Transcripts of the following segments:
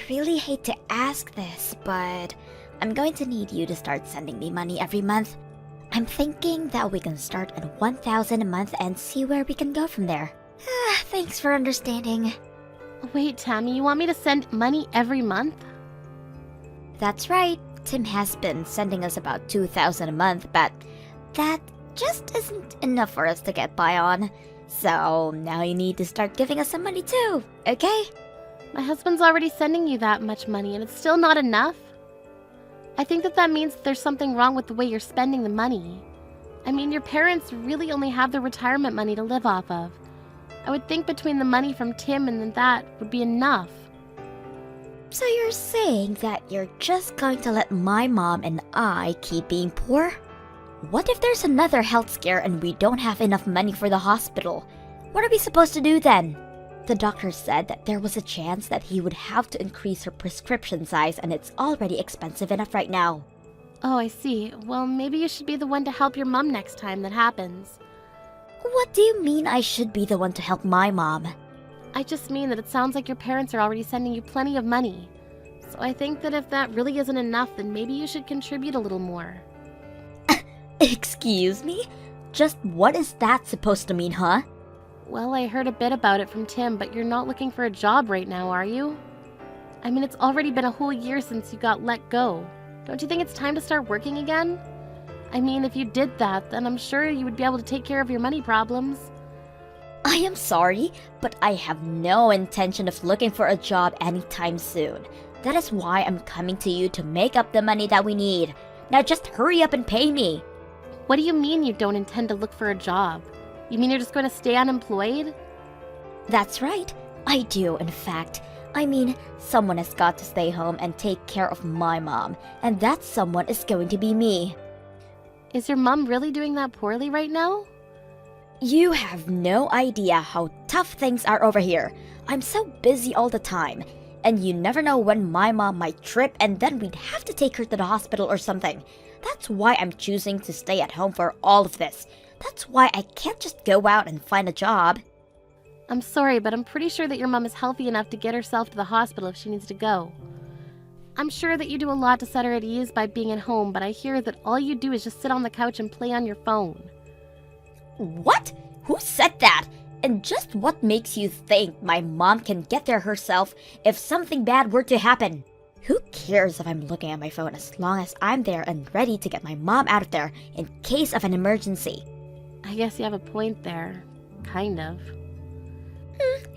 really hate to ask this, but I'm going to need you to start sending me money every month. I'm thinking that we can start at 1,000 a month and see where we can go from there. Thanks for understanding. Wait, Tammy, you want me to send money every month? That's right. Tim has been sending us about 2,000 a month, but that just isn't enough for us to get by on. So now you need to start giving us some money too, okay? My husband's already sending you that much money and it's still not enough. I think that means that there's something wrong with the way you're spending the money. I mean, your parents really only have their retirement money to live off of. I would think between the money from Tim and that would be enough. So you're saying that you're just going to let my mom and I keep being poor? What if there's another health scare and we don't have enough money for the hospital? What are we supposed to do then? The doctor said that there was a chance that he would have to increase her prescription size and it's already expensive enough right now. Oh, I see. Well, maybe you should be the one to help your mom next time that happens. What do you mean I should be the one to help my mom? I just mean that it sounds like your parents are already sending you plenty of money. So I think that if that really isn't enough, then maybe you should contribute a little more. Excuse me? Just what is that supposed to mean, huh? Well, I heard a bit about it from Tim, but you're not looking for a job right now, are you? I mean, it's already been a whole year since you got let go. Don't you think it's time to start working again? I mean, if you did that, then I'm sure you would be able to take care of your money problems. I am sorry, but I have no intention of looking for a job anytime soon. That is why I'm coming to you to make up the money that we need. Now just hurry up and pay me. What do you mean you don't intend to look for a job? You mean you're just going to stay unemployed? That's right. I do, in fact. I mean, someone has got to stay home and take care of my mom, and that someone is going to be me. Is your mom really doing that poorly right now? You have no idea how tough things are over here. I'm so busy all the time, and you never know when my mom might trip and then we'd have to take her to the hospital or something. That's why I'm choosing to stay at home for all of this. That's why I can't just go out and find a job. I'm sorry, but I'm pretty sure that your mom is healthy enough to get herself to the hospital if she needs to go. I'm sure that you do a lot to set her at ease by being at home, but I hear that all you do is just sit on the couch and play on your phone. What? Who said that? And just what makes you think my mom can get there herself if something bad were to happen? Who cares if I'm looking at my phone as long as I'm there and ready to get my mom out of there in case of an emergency? I guess you have a point there. Kind of.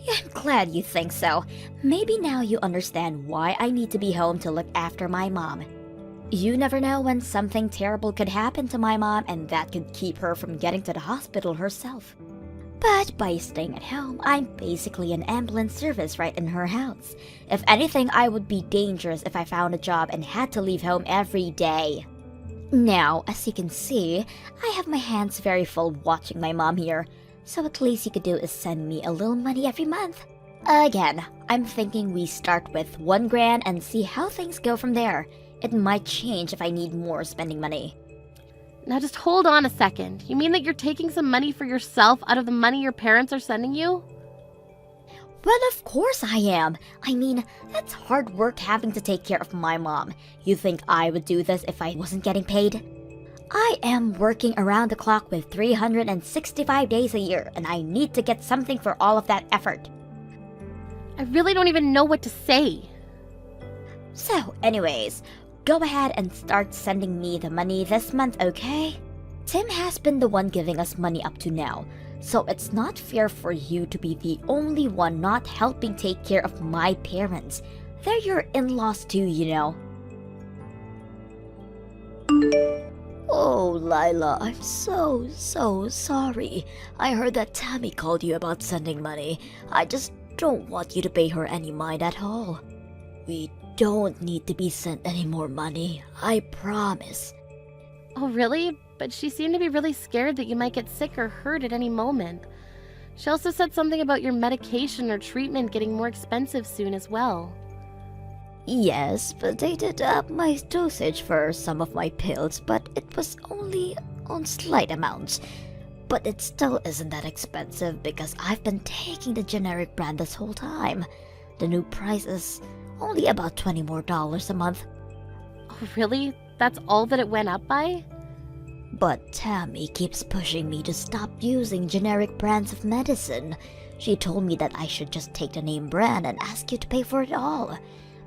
Yeah, I'm glad you think so. Maybe now you understand why I need to be home to look after my mom. You never know when something terrible could happen to my mom and that could keep her from getting to the hospital herself. But by staying at home, I'm basically an ambulance service right in her house. If anything, I would be dangerous if I found a job and had to leave home every day. Now, as you can see, I have my hands very full watching my mom here. So at least you could do is send me a little money every month. Again, I'm thinking we start with 1 grand and see how things go from there. It might change if I need more spending money. Now just hold on a second. You mean that you're taking some money for yourself out of the money your parents are sending you? Well, of course I am. I mean, that's hard work having to take care of my mom. You think I would do this if I wasn't getting paid? I am working around the clock with 365 days a year, and I need to get something for all of that effort. I really don't even know what to say. So, anyways, go ahead and start sending me the money this month, okay? Tim has been the one giving us money up to now, so it's not fair for you to be the only one not helping take care of my parents. They're your in-laws too, you know. Oh, Lila, I'm so sorry. I heard that Tammy called you about sending money. I just don't want you to pay her any mind at all. We don't need to be sent any more money, I promise. Oh, really? But she seemed to be really scared that you might get sick or hurt at any moment. She also said something about your medication or treatment getting more expensive soon as well. Yes, but they did up my dosage for some of my pills, but it was only on slight amounts. But it still isn't that expensive because I've been taking the generic brand this whole time. The new price is Only about $20 more a month. Oh, really? That's all that it went up by? But Tammy keeps pushing me to stop using generic brands of medicine. She told me that I should just take the name brand and ask you to pay for it all.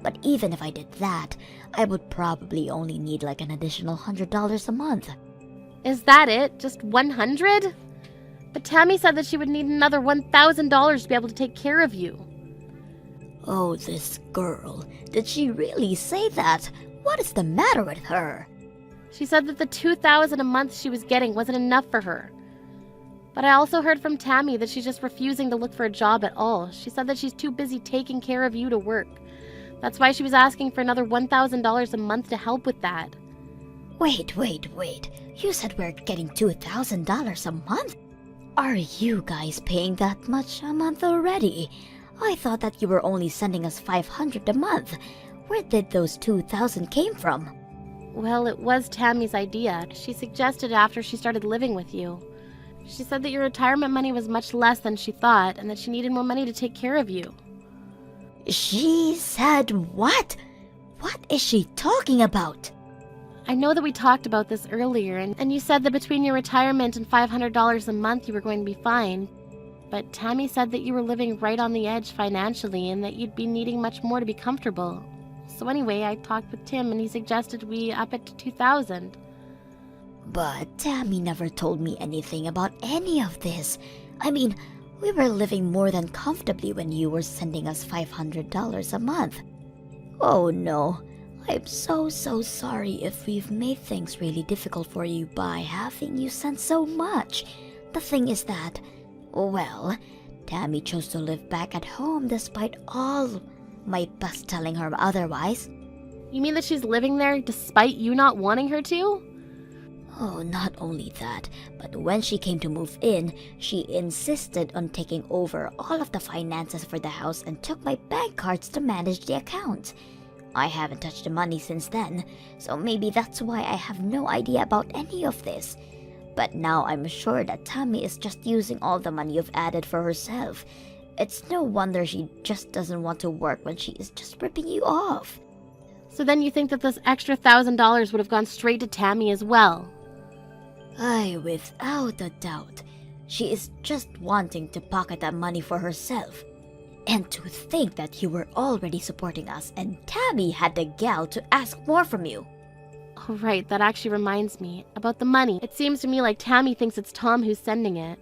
But even if I did that, I would probably only need like an additional $100 a month. Is that it? Just 100? But Tammy said that she would need another $1,000 to be able to take care of you. Oh, this girl. Did she really say that? What is the matter with her? She said that the $2,000 a month she was getting wasn't enough for her. But I also heard from Tammy that she's just refusing to look for a job at all. She said that she's too busy taking care of you to work. That's why she was asking for another $1,000 a month to help with that. Wait. You said we're getting $2,000 a month? Are you guys paying that much a month already? I thought that you were only sending us $500 a month. Where did those $2,000 came from? Well, it was Tammy's idea. She suggested it after she started living with you. She said that your retirement money was much less than she thought and that she needed more money to take care of you. She said what? What is she talking about? I know that we talked about this earlier, and you said that between your retirement and $500 a month you were going to be fine. But Tammy said that you were living right on the edge financially and that you'd be needing much more to be comfortable. So anyway, I talked with Tim and he suggested we up it to $2,000. But Tammy never told me anything about any of this. I mean, we were living more than comfortably when you were sending us $500 a month. Oh no, I'm so sorry if we've made things really difficult for you by having you send so much. The thing is that, well, Tammy chose to live back at home despite all my best telling her otherwise. You mean that she's living there despite you not wanting her to? Oh, not only that, but when she came to move in, she insisted on taking over all of the finances for the house and took my bank cards to manage the account. I haven't touched the money since then, so maybe that's why I have no idea about any of this. But now I'm sure that Tammy is just using all the money you've added for herself. It's no wonder she just doesn't want to work when she is just ripping you off. So then you think that this extra $1,000 would have gone straight to Tammy as well? Aye, without a doubt. She is just wanting to pocket that money for herself. And to think that you were already supporting us and Tammy had the gall to ask more from you. Oh, right, that actually reminds me. About the money, it seems to me like Tammy thinks it's Tom who's sending it.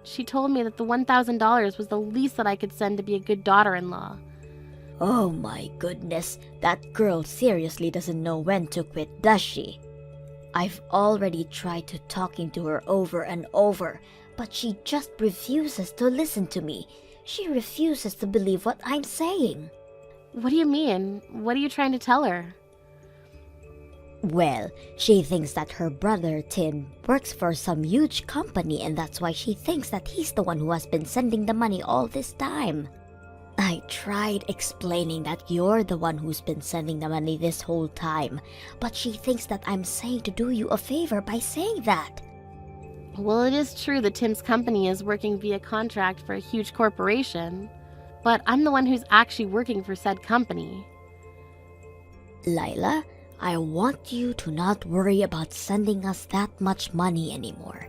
She told me that the $1,000 was the least that I could send to be a good daughter-in-law. Oh my goodness, that girl seriously doesn't know when to quit, does she? I've already tried to talking to her over and over, but she just refuses to listen to me. She refuses to believe what I'm saying. What do you mean? What are you trying to tell her? Well, she thinks that her brother Tim works for some huge company and that's why she thinks that he's the one who has been sending the money all this time. I tried explaining that you're the one who's been sending the money this whole time, but she thinks that I'm saying to do you a favor by saying that. Well, it is true that Tim's company is working via contract for a huge corporation, but I'm the one who's actually working for said company. Lila, I want you to not worry about sending us that much money anymore.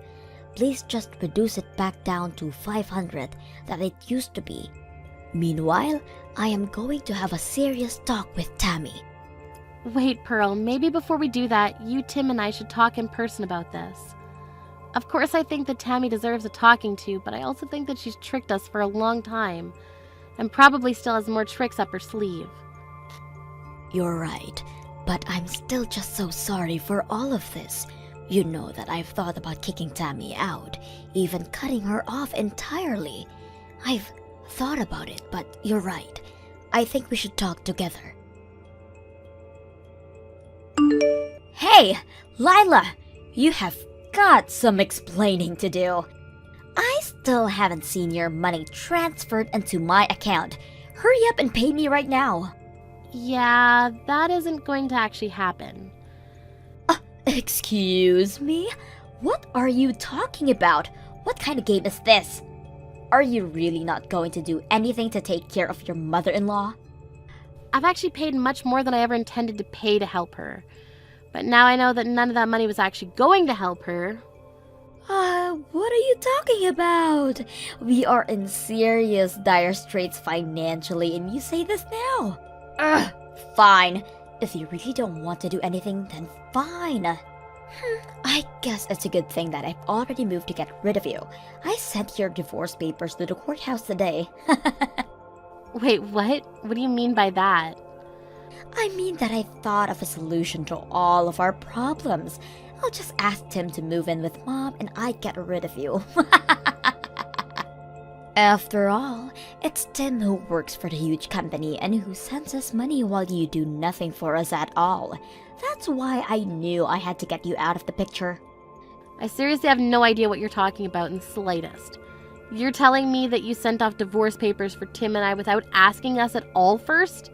Please just reduce it back down to $500 that it used to be. Meanwhile, I am going to have a serious talk with Tammy. Wait, Pearl, maybe before we do that, you, Tim, and I should talk in person about this. Of course, I think that Tammy deserves a talking to, but I also think that she's tricked us for a long time, and probably still has more tricks up her sleeve. You're right, but I'm still just so sorry for all of this. You know that I've thought about kicking Tammy out, even cutting her off entirely. I've thought about it, but you're right. I think we should talk together. Hey, Lila! You have got some explaining to do. I still haven't seen your money transferred into my account. Hurry up and pay me right now. Yeah, that isn't going to actually happen. Excuse me? What are you talking about? What kind of game is this? Are you really not going to do anything to take care of your mother-in-law? I've actually paid much more than I ever intended to pay to help her. But now I know that none of that money was actually going to help her. What are you talking about? We are in serious dire straits financially, and you say this now? Ugh, fine. If you really don't want to do anything, then fine. I guess it's a good thing that I've already moved to get rid of you. I sent your divorce papers to the courthouse today. Wait, what? What do you mean by that? I mean that I thought of a solution to all of our problems. I'll just ask Tim to move in with Mom and I get rid of you. After all, it's Tim who works for the huge company and who sends us money while you do nothing for us at all. That's why I knew I had to get you out of the picture. I seriously have no idea what you're talking about in the slightest. You're telling me that you sent off divorce papers for Tim and I without asking us at all first?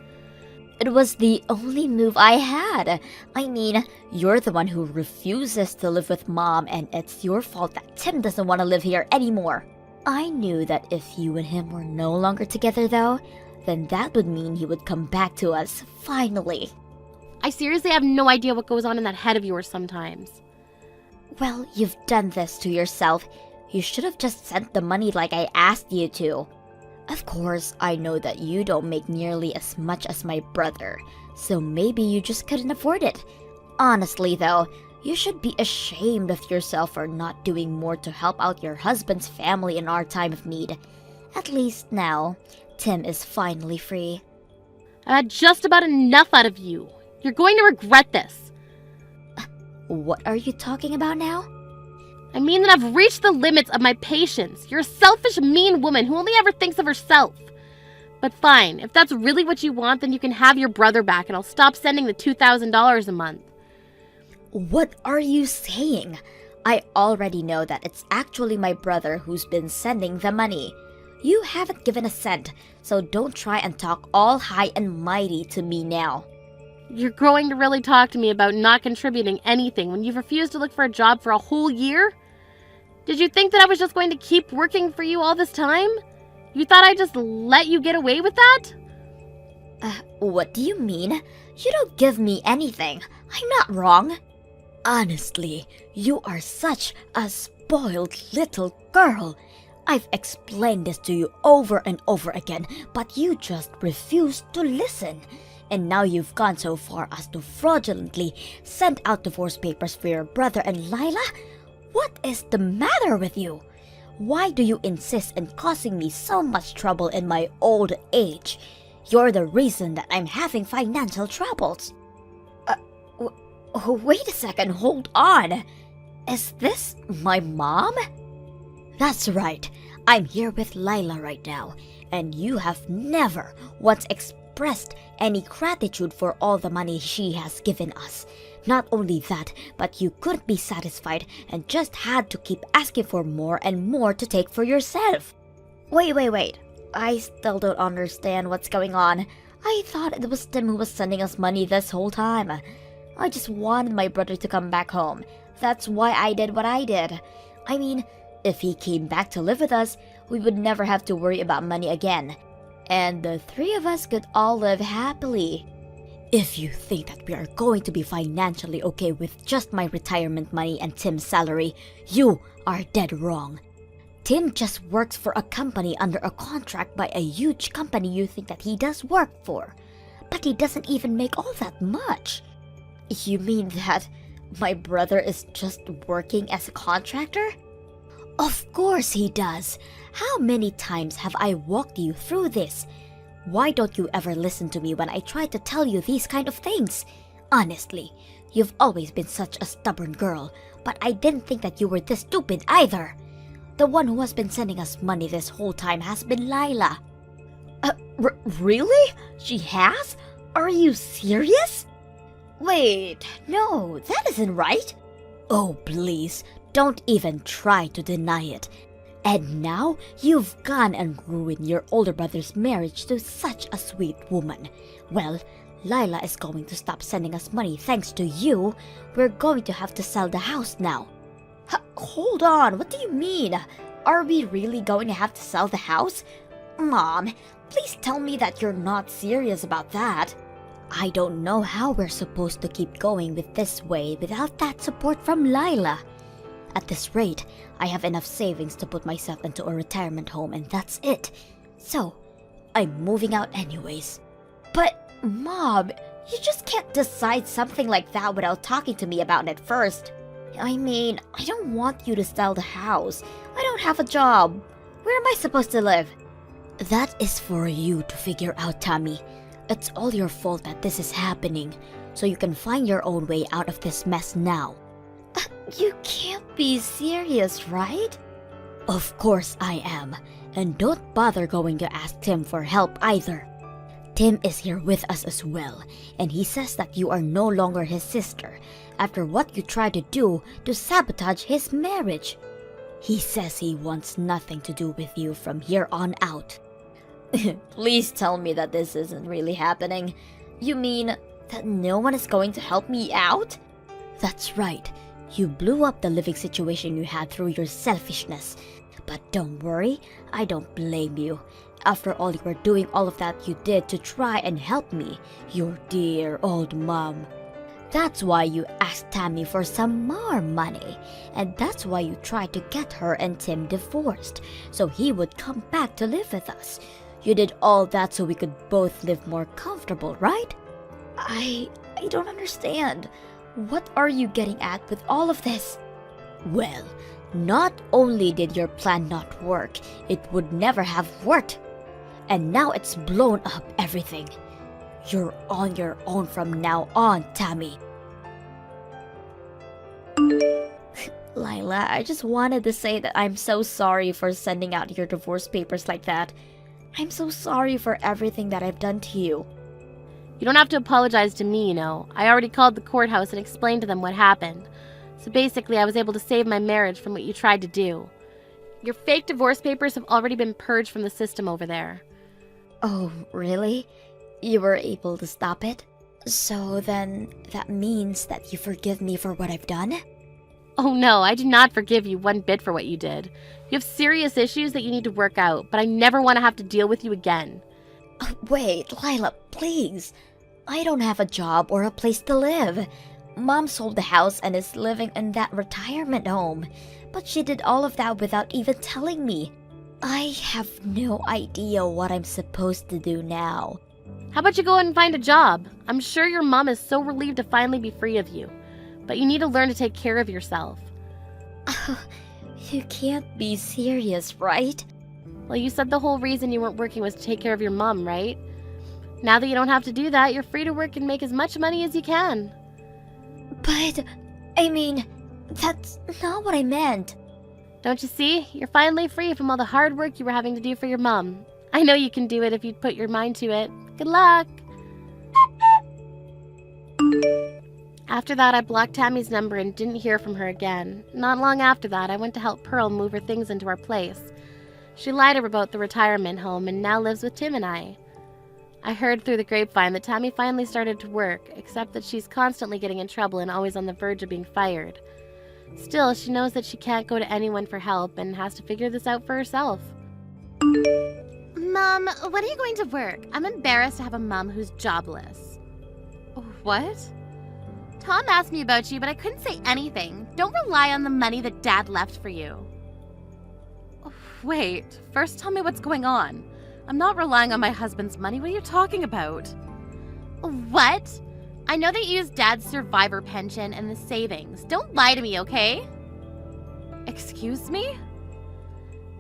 It was the only move I had. I mean, you're the one who refuses to live with Mom, and it's your fault that Tim doesn't want to live here anymore. I knew that if you and him were no longer together, though, then that would mean he would come back to us, finally. I seriously have no idea what goes on in that head of yours sometimes. Well, you've done this to yourself. You should have just sent the money like I asked you to. Of course, I know that you don't make nearly as much as my brother, so maybe you just couldn't afford it. Honestly, though, you should be ashamed of yourself for not doing more to help out your husband's family in our time of need. At least now, Tim is finally free. I've had just about enough out of you. You're going to regret this. What are you talking about now? I mean that I've reached the limits of my patience. You're a selfish, mean woman who only ever thinks of herself. But fine, if that's really what you want, then you can have your brother back and I'll stop sending the $2,000 a month. What are you saying? I already know that it's actually my brother who's been sending the money. You haven't given a cent, so don't try and talk all high and mighty to me now. You're going to really talk to me about not contributing anything when you've refused to look for a job for a whole year? Did you think that I was just going to keep working for you all this time? You thought I'd just let you get away with that? What do you mean? You don't give me anything. I'm not wrong. Honestly, you are such a spoiled little girl. I've explained this to you over and over again, but you just refuse to listen. And now you've gone so far as to fraudulently send out divorce papers for your brother and Lila? What is the matter with you? Why do you insist on causing me so much trouble in my old age? You're the reason that I'm having financial troubles. Wait a second, hold on. Is this my mom? That's right. I'm here with Lila right now, and you have never once expressed any gratitude for all the money she has given us. Not only that, but you couldn't be satisfied and just had to keep asking for more and more to take for yourself. Wait. I still don't understand what's going on. I thought it was Tim who was sending us money this whole time. I just wanted my brother to come back home. That's why I did what I did. I mean, if he came back to live with us, we would never have to worry about money again. And the three of us could all live happily. If you think that we are going to be financially okay with just my retirement money and Tim's salary, you are dead wrong. Tim just works for a company under a contract by a huge company you think that he does work for. But he doesn't even make all that much. You mean that my brother is just working as a contractor? Of course he does. How many times have I walked you through this? Why don't you ever listen to me when I try to tell you these kind of things? Honestly, you've always been such a stubborn girl, but I didn't think that you were this stupid either. The one who has been sending us money this whole time has been Lila. Really? She has? Are you serious? Wait, no, that isn't right. Oh, please, don't even try to deny it. And now you've gone and ruined your older brother's marriage to such a sweet woman. Well, Lila is going to stop sending us money thanks to you. We're going to have to sell the house now. Hold on, what do you mean? Are we really going to have to sell the house? Mom, please tell me that you're not serious about that. I don't know how we're supposed to keep going with this way without that support from Lila. At this rate, I have enough savings to put myself into a retirement home and that's it. So, I'm moving out anyways. But, Mom, you just can't decide something like that without talking to me about it first. I mean, I don't want you to sell the house. I don't have a job. Where am I supposed to live? That is for you to figure out, Tammy. It's all your fault that this is happening, so you can find your own way out of this mess now. You can't be serious, right? Of course I am, and don't bother going to ask Tim for help either. Tim is here with us as well, and he says that you are no longer his sister after what you tried to do to sabotage his marriage. He says he wants nothing to do with you from here on out. Please tell me that this isn't really happening. You mean that no one is going to help me out? That's right. You blew up the living situation you had through your selfishness. But don't worry, I don't blame you. After all, you were doing all of that you did to try and help me, your dear old mom. That's why you asked Tammy for some more money. And that's why you tried to get her and Tim divorced, so he would come back to live with us. You did all that so we could both live more comfortable, right? I don't understand. What are you getting at with all of this? Well, not only did your plan not work, it would never have worked. And now it's blown up everything. You're on your own from now on, Tammy. Lila, I just wanted to say that I'm so sorry for sending out your divorce papers like that. I'm so sorry for everything that I've done to you. You don't have to apologize to me, you know. I already called the courthouse and explained to them what happened. So basically, I was able to save my marriage from what you tried to do. Your fake divorce papers have already been purged from the system over there. Oh, really? You were able to stop it? So then, that means that you forgive me for what I've done? Oh no, I do not forgive you one bit for what you did. You have serious issues that you need to work out, but I never want to have to deal with you again. Wait, Lila, please. I don't have a job or a place to live. Mom sold the house and is living in that retirement home. But she did all of that without even telling me. I have no idea what I'm supposed to do now. How about you go out and find a job? I'm sure your mom is so relieved to finally be free of you. But you need to learn to take care of yourself. You can't be serious, right? Well, you said the whole reason you weren't working was to take care of your mom, right? Now that you don't have to do that, you're free to work and make as much money as you can. But, I mean, that's not what I meant. Don't you see? You're finally free from all the hard work you were having to do for your mom. I know you can do it if you'd put your mind to it. Good luck! After that, I blocked Tammy's number and didn't hear from her again. Not long after that, I went to help Pearl move her things into our place. She lied about the retirement home and now lives with Tim and I. I heard through the grapevine that Tammy finally started to work, except that she's constantly getting in trouble and always on the verge of being fired. Still, she knows that she can't go to anyone for help and has to figure this out for herself. Mom, when are you going to work? I'm embarrassed to have a mom who's jobless. What? Tom asked me about you, but I couldn't say anything. Don't rely on the money that Dad left for you. Wait, first tell me what's going on. I'm not relying on my husband's money. What are you talking about? What? I know they used Dad's survivor pension and the savings. Don't lie to me, okay? Excuse me?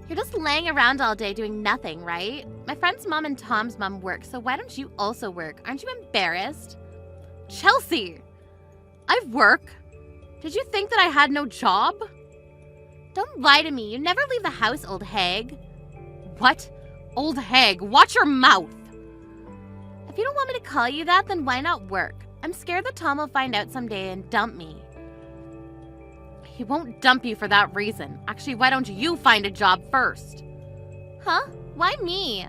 You're just laying around all day doing nothing, right? My friend's mom and Tom's mom work, so why don't you also work? Aren't you embarrassed? Chelsea! I work. Did you think that I had no job? Don't lie to me. You never leave the house, old hag. What? Old hag, watch your mouth! If you don't want me to call you that, then why not work? I'm scared that Tom will find out someday and dump me. He won't dump you for that reason. Actually, why don't you find a job first? Huh? Why me?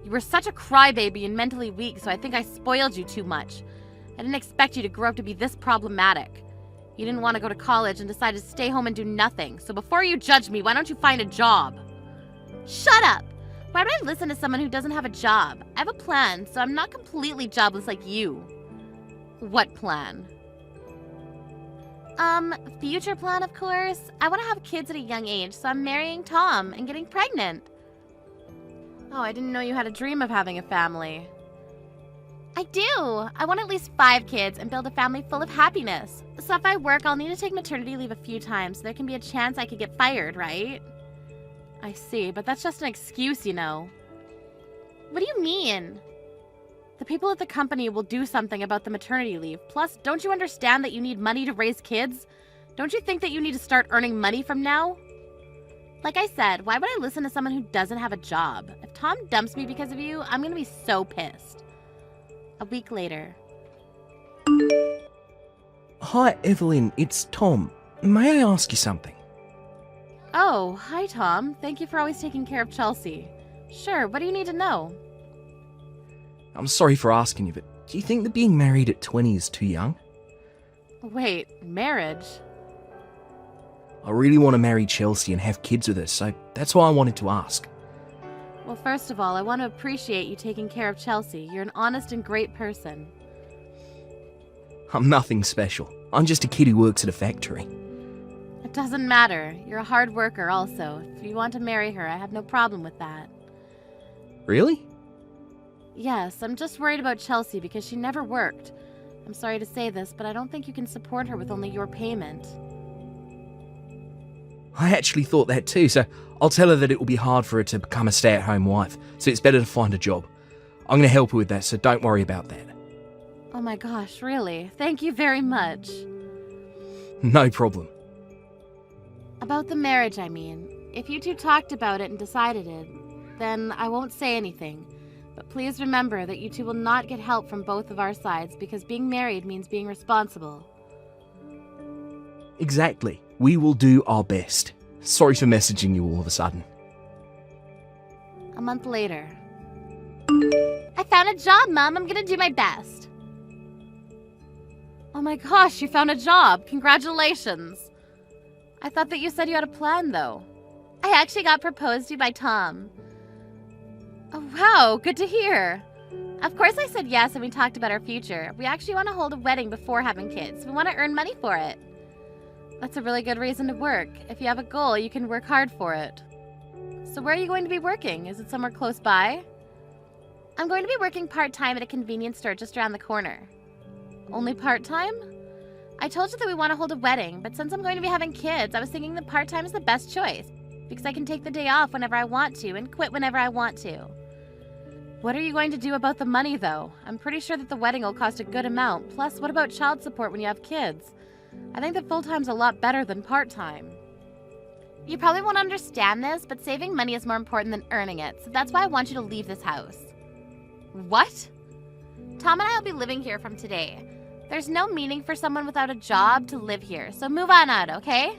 You were such a crybaby and mentally weak, so I think I spoiled you too much. I didn't expect you to grow up to be this problematic. You didn't want to go to college and decided to stay home and do nothing. So before you judge me, why don't you find a job? Shut up! Why would I listen to someone who doesn't have a job? I have a plan, so I'm not completely jobless like you. What plan? Future plan, of course. I want to have kids at a young age, so I'm marrying Tom and getting pregnant. Oh, I didn't know you had a dream of having a family. I do. I want at least 5 kids and build a family full of happiness. So if I work, I'll need to take maternity leave a few times so there can be a chance I could get fired, right? I see, but that's just an excuse, you know. What do you mean? The people at the company will do something about the maternity leave. Plus, don't you understand that you need money to raise kids? Don't you think that you need to start earning money from now? Like I said, why would I listen to someone who doesn't have a job? If Tom dumps me because of you, I'm gonna be so pissed. A week later. Hi, Evelyn, it's Tom. May I ask you something? Oh, hi, Tom. Thank you for always taking care of Chelsea. Sure, what do you need to know? I'm sorry for asking you, but do you think that being married at 20 is too young? Wait, marriage? I really want to marry Chelsea and have kids with her, so that's why I wanted to ask. Well, first of all, I want to appreciate you taking care of Chelsea. You're an honest and great person. I'm nothing special. I'm just a kid who works at a factory. It doesn't matter. You're a hard worker also. If you want to marry her, I have no problem with that. Really? Yes, I'm just worried about Chelsea because she never worked. I'm sorry to say this, but I don't think you can support her with only your payment. I actually thought that too, so I'll tell her that it will be hard for her to become a stay-at-home wife, so it's better to find a job. I'm going to help her with that, so don't worry about that. Oh my gosh, really? Thank you very much. No problem. About the marriage, I mean. If you two talked about it and decided it, then I won't say anything. But please remember that you two will not get help from both of our sides because being married means being responsible. Exactly. We will do our best. Sorry for messaging you all of a sudden. A month later. I found a job, Mom. I'm gonna do my best. Oh my gosh, you found a job! Congratulations! I thought that you said you had a plan, though. I actually got proposed to by Tom. Oh wow, good to hear! Of course I said yes and we talked about our future. We actually want to hold a wedding before having kids. We want to earn money for it. That's a really good reason to work. If you have a goal, you can work hard for it. So where are you going to be working? Is it somewhere close by? I'm going to be working part-time at a convenience store just around the corner. Only part-time? I told you that we want to hold a wedding, but since I'm going to be having kids, I was thinking that part-time is the best choice because I can take the day off whenever I want to and quit whenever I want to. What are you going to do about the money, though? I'm pretty sure that the wedding will cost a good amount. Plus, what about child support when you have kids? I think that full-time's a lot better than part-time. You probably won't understand this, but saving money is more important than earning it, so that's why I want you to leave this house. What? Tom and I will be living here from today. There's no meaning for someone without a job to live here, so move on out, okay?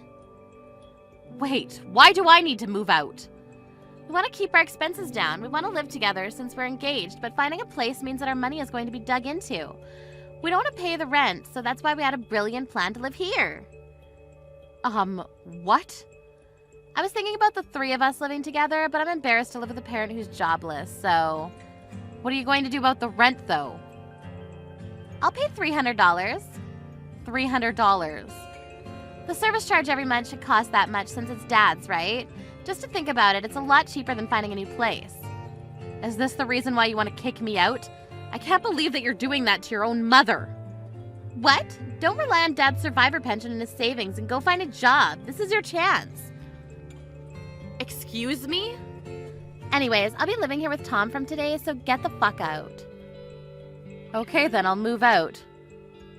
Wait, why do I need to move out? We want to keep our expenses down. We want to live together since we're engaged, but finding a place means that our money is going to be dug into. We don't want to pay the rent, so that's why we had a brilliant plan to live here. What? I was thinking about the 3 of us living together, but I'm embarrassed to live with a parent who's jobless, so... What are you going to do about the rent, though? I'll pay $300. $300. The service charge every month should cost that much since it's Dad's, right? Just to think about it, it's a lot cheaper than finding a new place. Is this the reason why you want to kick me out? I can't believe that you're doing that to your own mother. What? Don't rely on Dad's survivor pension and his savings and go find a job. This is your chance. Excuse me? Anyways, I'll be living here with Tom from today, so get the fuck out. Okay, then I'll move out.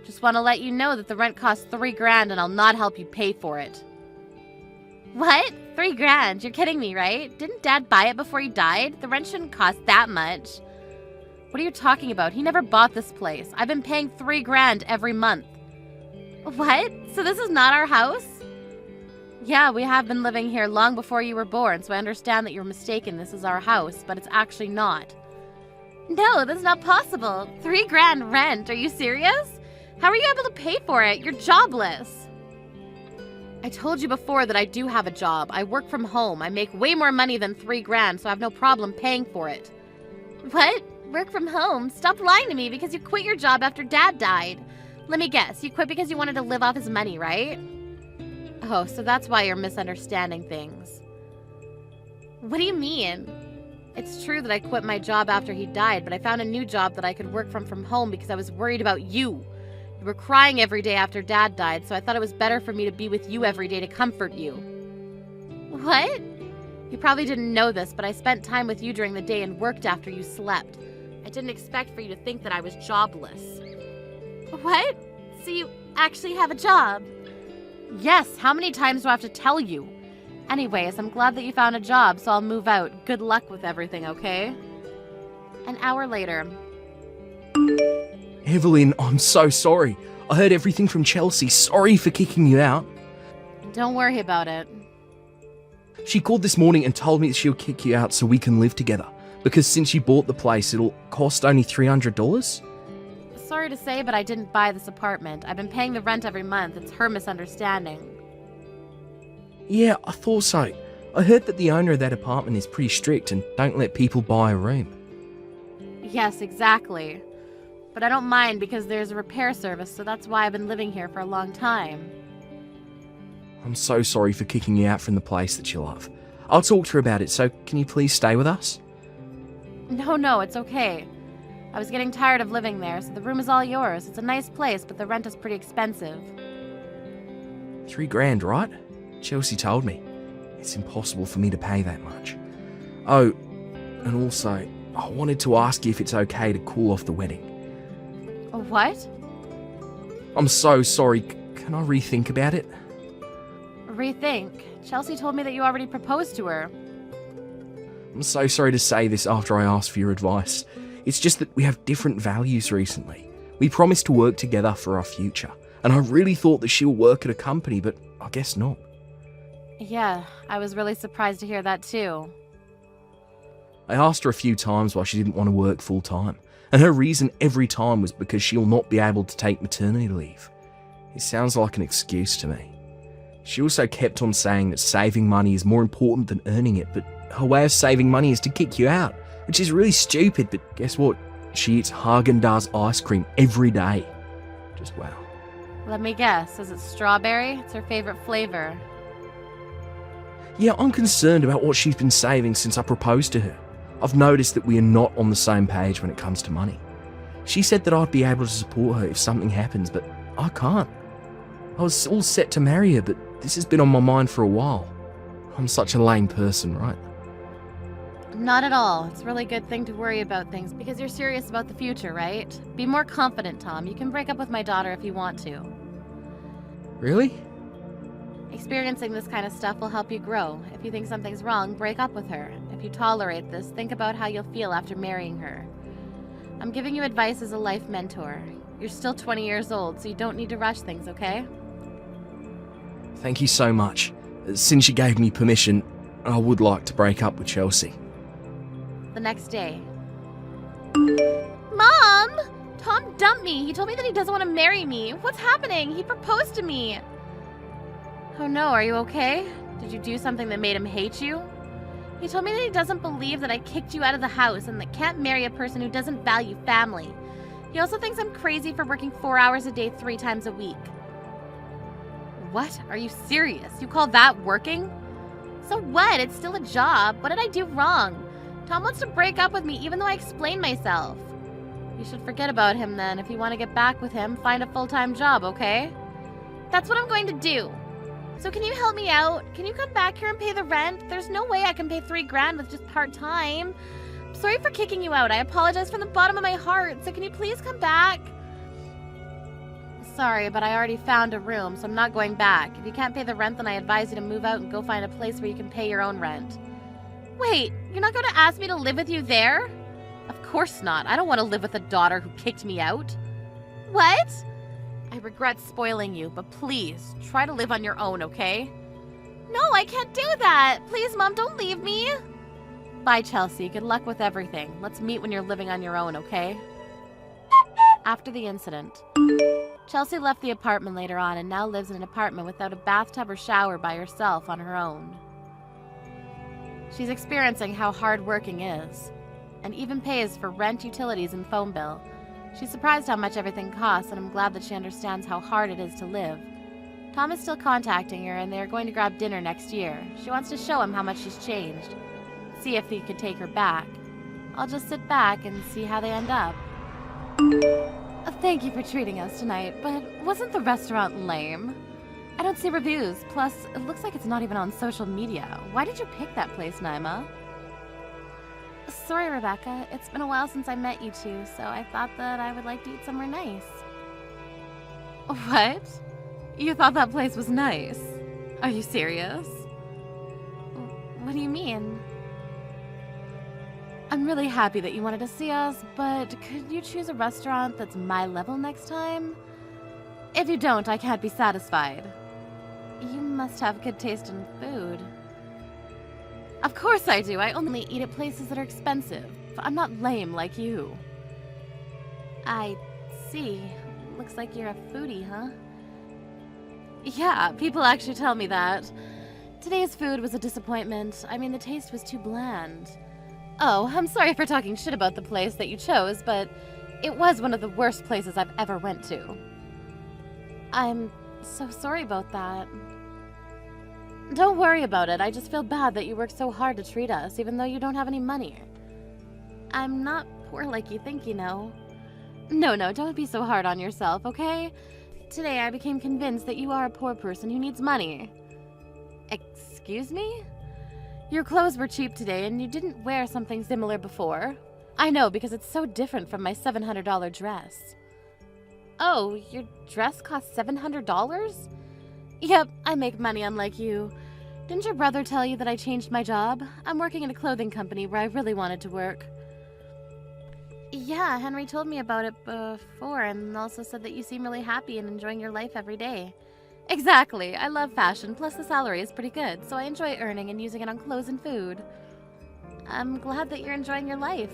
Just want to let you know that the rent costs $3 grand and I'll not help you pay for it. What? $3 grand? You're kidding me, right? Didn't Dad buy it before he died? The rent shouldn't cost that much. What are you talking about? He never bought this place. I've been paying $3 grand every month. What? So this is not our house? Yeah, we have been living here long before you were born, so I understand that you're mistaken. This is our house, but it's actually not. No, that's not possible. $3 grand rent. Are you serious? How are you able to pay for it? You're jobless. I told you before that I do have a job. I work from home. I make way more money than $3,000, so I have no problem paying for it. What? Work from home? Stop lying to me because you quit your job after Dad died. Let me guess, you quit because you wanted to live off his money, right? Oh, so that's why you're misunderstanding things. What do you mean? It's true that I quit my job after he died, but I found a new job that I could work from home because I was worried about you. You were crying every day after Dad died, so I thought it was better for me to be with you every day to comfort you. What? You probably didn't know this, but I spent time with you during the day and worked after you slept. I didn't expect for you to think that I was jobless. What? So you actually have a job? Yes, how many times do I have to tell you? Anyways, I'm glad that you found a job, so I'll move out. Good luck with everything, okay? An hour later. Evelyn, I'm so sorry. I heard everything from Chelsea. Sorry for kicking you out. Don't worry about it. She called this morning and told me that she'll kick you out so we can live together. Because since you bought the place, it'll cost only $300. Sorry to say, but I didn't buy this apartment. I've been paying the rent every month. It's her misunderstanding. Yeah, I thought so. I heard that the owner of that apartment is pretty strict and don't let people buy a room. Yes, exactly. But I don't mind because there's a repair service, so that's why I've been living here for a long time. I'm so sorry for kicking you out from the place that you love. I'll talk to her about it, so can you please stay with us? No, it's okay. I was getting tired of living there, so the room is all yours. It's a nice place, but the rent is pretty expensive. $3,000, right? Chelsea told me. It's impossible for me to pay that much. Oh, and also, I wanted to ask you if it's okay to call off the wedding. What? I'm so sorry. Can I rethink about it? Rethink? Chelsea told me that you already proposed to her. I'm so sorry to say this after I asked for your advice. It's just that we have different values recently. We promised to work together for our future, and I really thought that she'll work at a company, but I guess not. Yeah, I was really surprised to hear that too. I asked her a few times why she didn't want to work full time, and her reason every time was because she'll not be able to take maternity leave. It sounds like an excuse to me. She also kept on saying that saving money is more important than earning it, but her way of saving money is to kick you out, which is really stupid, but guess what? She eats Haagen-Dazs ice cream every day. Just wow. Let me guess, is it strawberry? It's her favorite flavor. Yeah, I'm concerned about what she's been saving since I proposed to her. I've noticed that we are not on the same page when it comes to money. She said that I'd be able to support her if something happens, but I can't. I was all set to marry her, but this has been on my mind for a while. I'm such a lame person, right? Not at all. It's a really good thing to worry about things because you're serious about the future, right? Be more confident, Tom. You can break up with my daughter if you want to. Really? Experiencing this kind of stuff will help you grow. If you think something's wrong, break up with her. If you tolerate this, think about how you'll feel after marrying her. I'm giving you advice as a life mentor. You're still 20 years old, so you don't need to rush things, okay? Thank you so much. Since you gave me permission, I would like to break up with Chelsea. The next day. Mom! Tom dumped me. He told me that he doesn't want to marry me. What's happening? He proposed to me. Oh no, are you okay? Did you do something that made him hate you? He told me that he doesn't believe that I kicked you out of the house and that can't marry a person who doesn't value family. He also thinks I'm crazy for working 4 hours a day 3 times a week. What? Are you serious? You call that working? So what? It's still a job. What did I do wrong? Tom wants to break up with me even though I explained myself. You should forget about him then. If you want to get back with him, find a full-time job, okay? That's what I'm going to do. So can you help me out? Can you come back here and pay the rent? There's no way I can pay $3,000 with just part-time. I'm sorry for kicking you out. I apologize from the bottom of my heart. So can you please come back? Sorry, but I already found a room, so I'm not going back. If you can't pay the rent, then I advise you to move out and go find a place where you can pay your own rent. Wait, you're not going to ask me to live with you there? Of course not. I don't want to live with a daughter who kicked me out. What? I regret spoiling you, but please, try to live on your own, okay? No, I can't do that. Please, Mom, don't leave me. Bye, Chelsea. Good luck with everything. Let's meet when you're living on your own, okay? After the incident. Chelsea left the apartment later on and now lives in an apartment without a bathtub or shower by herself on her own. She's experiencing how hard working is, and even pays for rent, utilities, and phone bill. She's surprised how much everything costs, and I'm glad that she understands how hard it is to live. Tom is still contacting her, and they are going to grab dinner next year. She wants to show him how much she's changed, see if he could take her back. I'll just sit back and see how they end up. Thank you for treating us tonight, but wasn't the restaurant lame? I don't see reviews, plus it looks like it's not even on social media. Why did you pick that place, Naima? Sorry, Rebecca. It's been a while since I met you two, so I thought that I would like to eat somewhere nice. What? You thought that place was nice? Are you serious? What do you mean? I'm really happy that you wanted to see us, but could you choose a restaurant that's my level next time? If you don't, I can't be satisfied. You must have good taste in food. Of course I do. I only eat at places that are expensive. I'm not lame like you. I see. Looks like you're a foodie, huh? Yeah, people actually tell me that. Today's food was a disappointment. I mean, the taste was too bland. Oh, I'm sorry for talking shit about the place that you chose, but it was one of the worst places I've ever went to. I'm so sorry about that. Don't worry about it. I just feel bad that you work so hard to treat us, even though you don't have any money. I'm not poor like you think, you know. No, don't be so hard on yourself, okay? Today I became convinced that you are a poor person who needs money. Excuse me? Your clothes were cheap today and you didn't wear something similar before. I know, because it's so different from my $700 dress. Oh, your dress cost $700? Yep, I make money unlike you. Didn't your brother tell you that I changed my job? I'm working in a clothing company where I really wanted to work. Yeah, Henry told me about it before and also said that you seem really happy and enjoying your life every day. Exactly. I love fashion, plus the salary is pretty good, so I enjoy earning and using it on clothes and food. I'm glad that you're enjoying your life.